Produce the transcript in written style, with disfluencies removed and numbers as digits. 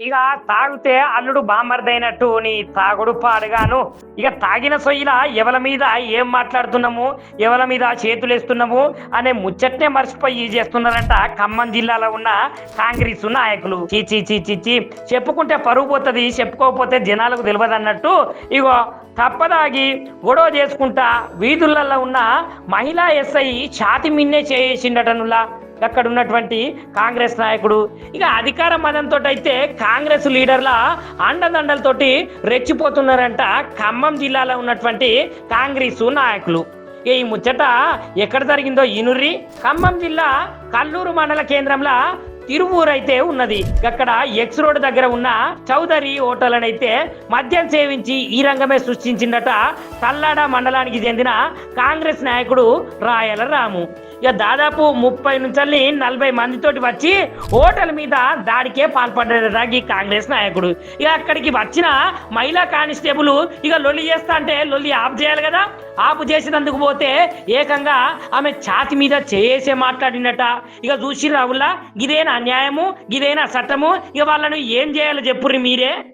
ఇక తాగితే అల్లుడు బామర్దైనట్టు నీ తాగుడు పాడుగాను. ఇక తాగిన సొయ్యిల ఎవల మీద ఏం మాట్లాడుతున్నాము, ఎవల మీద చేతులేస్తున్నాము అనే ముచ్చట్నే మర్చిపోయి చేస్తున్నారంట ఖమ్మం జిల్లాలో ఉన్న కాంగ్రెస్ నాయకులు. చీచి చీచి చెప్పుకుంటే పరుగు పోతుంది, చెప్పుకోకపోతే జనాలకు తెలియదు అన్నట్టు ఇగో తప్పదాగి గొడవ చేసుకుంటా వీధులలో ఉన్న మహిళా ఎస్ఐ ఛాతి మిన్నే చేసిండటనులా అక్కడ ఉన్నటువంటి కాంగ్రెస్ నాయకుడు. ఇక అధికార మదంతో అయితే కాంగ్రెస్ లీడర్ల అండదండలతోటి రెచ్చిపోతున్నారంట ఖమ్మం జిల్లాలో ఉన్నటువంటి కాంగ్రెస్ నాయకులు. ఈ ముచ్చట ఎక్కడ జరిగిందో ఈనుర్రి. ఖమ్మం జిల్లా కల్లూరు మండల కేంద్రంలో తిరువూరు అయితే ఉన్నది. అక్కడ ఎక్స్ రోడ్ దగ్గర ఉన్న చౌదరి హోటల్ అయితే మద్యం సేవించి ఈ రంగమే సృష్టించిందట తల్లాడ మండలానికి చెందిన కాంగ్రెస్ నాయకుడు రాయల రాము. ఇక దాదాపు 30 నుంచి 40 మందితోటి వచ్చి హోటల్ మీద దాడికే పాల్పడ్డాడట ఈ కాంగ్రెస్ నాయకుడు. ఇక అక్కడికి వచ్చిన మహిళా కానిస్టేబుల్ ఇక లొల్లి చేస్తా అంటే లొల్లి ఆఫ్ చేయాలి కదా, ఆపు చేసినందుకు పోతే ఏకంగా ఆమె ఛాతి మీద చేసే మాట్లాడినట. ఇక చూసి రావుల్లా ఇదేనా న్యాయము, ఇదేనా చట్టము, ఇక వాళ్ళను ఏం చేయాలో చెప్పుర్రి మీరే.